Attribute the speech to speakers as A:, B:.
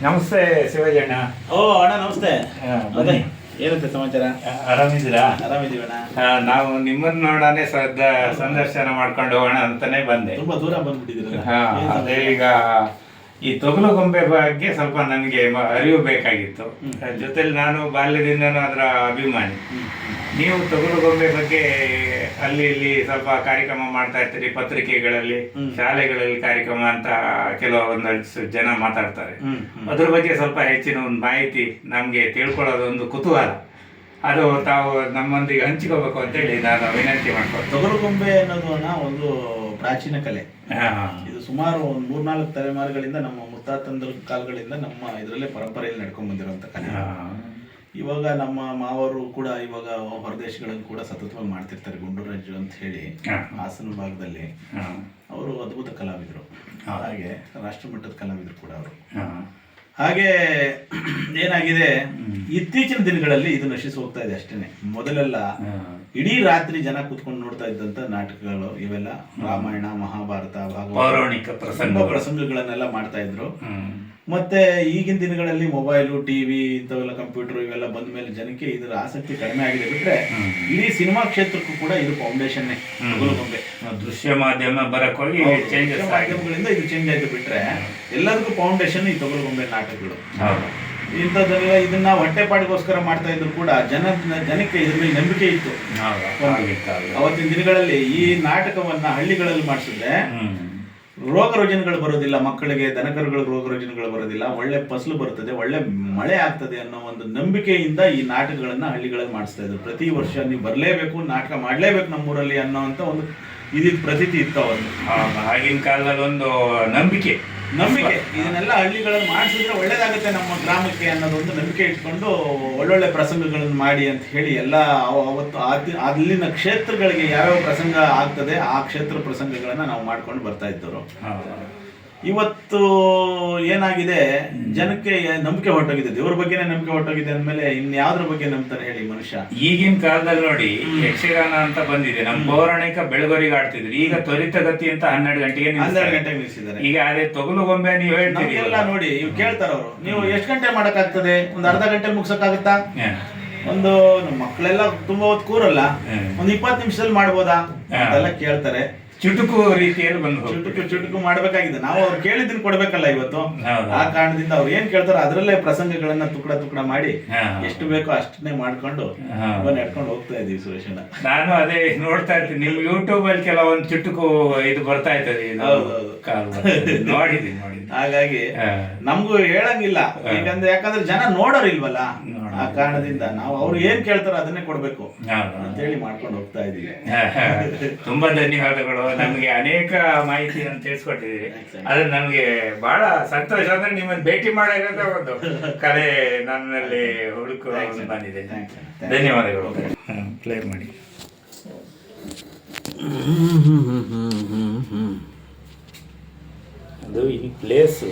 A: ನಮಸ್ತೆ ಶಿವಜಣ್ಣ.
B: ಓ ಅಣ್ಣ ನಮಸ್ತೆ.
A: ಬನ್ನಿ.
B: ಏನಂತೆ ಸಮಾಚಾರ?
A: ಆರಾಮಿದ್ದೀರಾ?
B: ಆರಾಮಿದ್ದೀವಿ ಅಣ್ಣ.
A: ನಾವು ನಿಮ್ಮನ್ನ ನೋಡಾನೆ ಸಂದರ್ಶನ ಮಾಡ್ಕೊಂಡು ಹೋಗೋಣ ಅಂತಾನೆ ಬಂದೆ.
B: ತುಂಬಾ ದೂರ ಬಂದ್ಬಿಟ್ಟಿದ್ದೀರಲ್ಲ.
A: ಅದೇ ಈಗ ಈ ತೊಗಲು ಗೊಂಬೆ ಬಗ್ಗೆ ಸ್ವಲ್ಪ ನನಗೆ ಅರಿವು ಬೇಕಾಗಿತ್ತು. ಜೊತೆಲಿ ನಾನು ಬಾಲ್ಯದಿಂದನೂ ಅದರ ಅಭಿಮಾನಿ. ನೀವು ತೊಗಲು ಗೊಂಬೆ ಬಗ್ಗೆ ಅಲ್ಲಿ ಇಲ್ಲಿ ಸ್ವಲ್ಪ ಕಾರ್ಯಕ್ರಮ ಮಾಡ್ತಾ ಇರ್ತೀರಿ, ಪತ್ರಿಕೆಗಳಲ್ಲಿ, ಶಾಲೆಗಳಲ್ಲಿ ಕಾರ್ಯಕ್ರಮ ಅಂತ ಕೆಲವೊಂದಷ್ಟು ಜನ ಮಾತಾಡ್ತಾರೆ. ಅದ್ರ ಬಗ್ಗೆ ಸ್ವಲ್ಪ ಹೆಚ್ಚಿನ ಒಂದು ಮಾಹಿತಿ ನಮಗೆ ತಿಳ್ಕೊಳ್ಳೋದು ಒಂದು ಕುತೂಹಲ. ಅದು ತಾವು ನಮ್ಮೊಂದಿಗೆ ಹಂಚಿಕೋಬೇಕು ಅಂತೇಳಿ ನಾನು ವಿನಂತಿ ಮಾಡ್ಕೊಂಡು.
B: ತೊಗಲು ಗೊಂಬೆ ಅನ್ನೋದು ಅಣ್ಣ ಒಂದು ಪ್ರಾಚೀನ ಕಲೆ. ಇದು ಸುಮಾರು ಒಂದು 3-4 ತಲೆಮಾರುಗಳಿಂದ ನಮ್ಮ ಮುತ್ತಾತಂದ್ರ ಕಾಲಗಳಿಂದ ನಮ್ಮ ಇದರಲ್ಲೇ ಪರಂಪರೆಯಲ್ಲಿ ನಡ್ಕೊಂಡ್ ಬಂದಿರುವಂತ ಕಲೆ. ಇವಾಗ ನಮ್ಮ ಮಾವರು ಕೂಡ ಇವಾಗ ಹೊರದೇಶಗಳಲ್ಲಿ ಕೂಡ ಸತತವಾಗಿ ಮಾಡ್ತಿರ್ತಾರೆ. ಗುಂಡೂರಾಜು ಅಂತ ಹೇಳಿ ಹಾಸನ ಭಾಗದಲ್ಲಿ ಅವರು ಅದ್ಭುತ ಕಲಾವಿದರು, ಹಾಗೆ ರಾಷ್ಟ್ರಮಟ್ಟದ ಕಲಾವಿದರು ಕೂಡ ಅವರು. ಹಾಗೆ ಏನಾಗಿದೆ, ಇತ್ತೀಚಿನ ದಿನಗಳಲ್ಲಿ ಇದು ನಶಿಸಿ ಹೋಗ್ತಾ ಇದೆ ಅಷ್ಟೇನೆ. ಮೊದಲೆಲ್ಲ ಇಡೀ ರಾತ್ರಿ ಜನ ಕೂತ್ಕೊಂಡು ನೋಡ್ತಾ ಇದ್ದಂತ ನಾಟಕಗಳು ಇವೆಲ್ಲ ರಾಮಾಯಣ, ಮಹಾಭಾರತ,
A: ಪೌರಾಣಿಕ
B: ಪ್ರಸಂಗಗಳನ್ನೆಲ್ಲ ಮಾಡ್ತಾ ಇದ್ರು. ಮತ್ತೆ ಈಗಿನ ದಿನಗಳಲ್ಲಿ ಮೊಬೈಲು, ಟಿವಿ, ಇಂಥವೆಲ್ಲ ಕಂಪ್ಯೂಟರ್ ಇವೆಲ್ಲ ಬಂದ ಮೇಲೆ ಜನಕ್ಕೆ ಇದರ ಆಸಕ್ತಿ ಕಡಿಮೆ ಆಗಿದೆ. ಬಿಟ್ರೆ ಇಡೀ ಸಿನಿಮಾ ಕ್ಷೇತ್ರಕ್ಕೂ ಕೂಡ ಇದು ಫೌಂಡೇಶನ್. ಗೊಂಬೆ
A: ದೃಶ್ಯ ಮಾಧ್ಯಮ ಬರಕೋಗಿ
B: ಮಾಧ್ಯಮಗಳಿಂದ ಇದು ಚೇಂಜ್ ಆಗಿ ಬಿಟ್ರೆ ಎಲ್ಲದಕ್ಕೂ ಫೌಂಡೇಶನ್ ಈ ತೊಗಲು ಗೊಂಬೆ ನಾಟಕಗಳು. ಇಂಥದ್ದೆಲ್ಲ ಇದನ್ನ ಹೊಟ್ಟೆಪಾಡಿಗೋಸ್ಕರ ಮಾಡ್ತಾ ಇದ್ರು ಕೂಡ ಜನಕ್ಕೆ ಇದ್ರ ಮೇಲೆ ನಂಬಿಕೆ ಇತ್ತು. ಅವತ್ತಿನ ದಿನಗಳಲ್ಲಿ ಈ ನಾಟಕವನ್ನ ಹಳ್ಳಿಗಳಲ್ಲಿ ಮಾಡಿಸಿದ್ರೆ ರೋಗ ರುಜಿನಗಳು ಬರೋದಿಲ್ಲ, ಮಕ್ಕಳಿಗೆ ದನಕರುಗಳಿಗೆ ರೋಗ ರುಜಿನಗಳು ಬರೋದಿಲ್ಲ, ಒಳ್ಳೆ ಫಸಲು ಬರ್ತದೆ, ಒಳ್ಳೆ ಮಳೆ ಆಗ್ತದೆ ಅನ್ನೋ ಒಂದು ನಂಬಿಕೆಯಿಂದ ಈ ನಾಟಕಗಳನ್ನ ಹಳ್ಳಿಗಳಲ್ಲಿ ಮಾಡಿಸ್ತಾ ಇದ್ರು. ಪ್ರತಿ ವರ್ಷ ನೀವು ಬರಲೇಬೇಕು, ನಾಟಕ ಮಾಡಲೇಬೇಕು ನಮ್ಮೂರಲ್ಲಿ ಅನ್ನೋ ಅಂತ ಒಂದು ಪ್ರತೀತಿ ಇತ್ತು ಅವತ್ತು.
A: ಆಗಿನ ಕಾಲದಲ್ಲಿ ಒಂದು ನಂಬಿಕೆ.
B: ಇದನ್ನೆಲ್ಲ ಹಳ್ಳಿಗಳಲ್ಲಿ ಮಾಡಿಸಿದ್ರೆ ಒಳ್ಳೇದಾಗುತ್ತೆ ನಮ್ಮ ಗ್ರಾಮಕ್ಕೆ ಅನ್ನೋದೊಂದು ನಂಬಿಕೆ ಇಟ್ಕೊಂಡು ಒಳ್ಳೊಳ್ಳೆ ಪ್ರಸಂಗಗಳನ್ನು ಮಾಡಿ ಅಂತ ಹೇಳಿ ಎಲ್ಲ ಅವತ್ತು ಅಲ್ಲಿನ ಕ್ಷೇತ್ರಗಳಿಗೆ ಯಾವ್ಯಾವ ಪ್ರಸಂಗ ಆಗ್ತದೆ ಆ ಕ್ಷೇತ್ರ ಪ್ರಸಂಗಗಳನ್ನ ನಾವು ಮಾಡ್ಕೊಂಡು ಬರ್ತಾ ಇದ್ದವರು. ಇವತ್ತು ಏನಾಗಿದೆ, ಜನಕ್ಕೆ ನಂಬಿಕೆ ಹೊರಟೋಗಿದೆ, ದೇವ್ರ ಬಗ್ಗೆನೇ ನಂಬಿಕೆ ಹೊರಟೋಗಿದೆ ಅಂದ್ಮೇಲೆ ಇನ್ಯಾವ್ದ್ರ ಬಗ್ಗೆ ನಂಬ್ತಾನೆ ಹೇಳಿ ಮನುಷ್ಯ?
A: ಈಗಿನ ಕಾಲದಲ್ಲಿ ನೋಡಿ ಯಕ್ಷಗಾನ ಅಂತ ಬಂದಿದೆ, ನಮ್ಮ ಪೌರಾಣಿಕ ಬೆಳಗೋರಿಗೆ ಆಡ್ತಿದ್ರು. ಈಗ ತ್ವರಿತಗತಿ ಅಂತ 12 ಗಂಟೆಗೆ
B: ನಿಲ್ಲಿಸಿದ್ದಾರೆ.
A: ಈಗ ಅದೇ ತೊಗಲು ಗೊಂಬೆ ನೀವು ಹೇಳ್ತೀರಿ
B: ಎಲ್ಲ ನೋಡಿ, ಇವ್ ಕೇಳ್ತಾರ ಅವರು, ನೀವು ಎಷ್ಟು ಗಂಟೆ ಮಾಡಕ್ಕಾಗ್ತದೆ, ಒಂದು ಅರ್ಧ ಗಂಟೆ ಮುಗ್ಸಕ್ಕಾಗತ್ತಾ? ಒಂದು ಮಕ್ಕಳೆಲ್ಲ ತುಂಬಾ ಹೊತ್ತು ಕೂರಲ್ಲ, ಒಂದು 20 ನಿಮಿಷದಲ್ಲಿ ಮಾಡ್ಬೋದಾ ಅಂತೆಲ್ಲ ಕೇಳ್ತಾರೆ.
A: ಚುಟುಕು ರೀತಿಯಲ್ಲಿ ಬಂದು
B: ಚುಟುಕು ಮಾಡ್ಬೇಕಾಗಿದೆ. ನಾವು ಅವ್ರು ಕೇಳಿದ್ದನ್ನು ಕೊಡ್ಬೇಕಲ್ಲ ಇವತ್ತು. ಆ ಕಾರಣದಿಂದ ಅವ್ರು ಏನ್ ಕೇಳ್ತಾರೋ ಅದ್ರಲ್ಲೇ ಪ್ರಸಂಗಗಳನ್ನ ತುಕಡ ಮಾಡಿ ಎಷ್ಟು ಬೇಕೋ ಅಷ್ಟನ್ನೇ ಮಾಡ್ಕೊಂಡು ನಡ್ಕೊಂಡು ಹೋಗ್ತಾ ಇದೀವಿ ಸುರೇಶಣ್ಣ.
A: ನಾನು ಅದೇ ನೋಡ್ತಾ ಇರ್ತೀನಿ, ನಿಮ್ ಯೂಟ್ಯೂಬ್ ಅಲ್ಲಿ ಕೆಲವೊಂದು ಚುಟುಕು ಇದು ಬರ್ತಾ ಇರ್ತದೆ, ನೋಡಿದೀನಿ.
B: ಹಾಗಾಗಿ ನಮ್ಗೂ ಹೇಳಂಗಿಲ್ಲ, ಯಾಕಂದ್ರೆ ಜನ ನೋಡೋರಿಲ್ವಲ್ಲ. ಆ ಕಾರಣದಿಂದ ನಾವು ಅವ್ರು ಏನ್ ಕೇಳ್ತಾರೋ ಅದನ್ನೇ ಕೊಡ್ಬೇಕು ಅಂತ ಹೇಳಿ ಮಾಡ್ಕೊಂಡು ಹೋಗ್ತಾ ಇದೀವಿ.
A: ತುಂಬಾ ಧನ್ಯವಾದಗಳು. ನಮ್ಗೆ ಅನೇಕ ಮಾಹಿತಿಯನ್ನು ತಿಳಿಸ್ಕೊಟ್ಟಿದ್ದೀರಿ. ಅದು ನಮ್ಗೆ ಬಹಳ ಸಂತೋಷ. ಅಂದ್ರೆ ನಿಮ್ಮನ್ನು ಭೇಟಿ ಮಾಡೋದ ಒಂದು ಕಲೆ ನನ್ನಲ್ಲಿ ಹುಡುಕು ಬಂದಿದೆ. ಧನ್ಯವಾದಗಳು. ಪ್ಲೇ ಮಾಡಿ. ಅದು ಈ ಪ್ಲೇಸು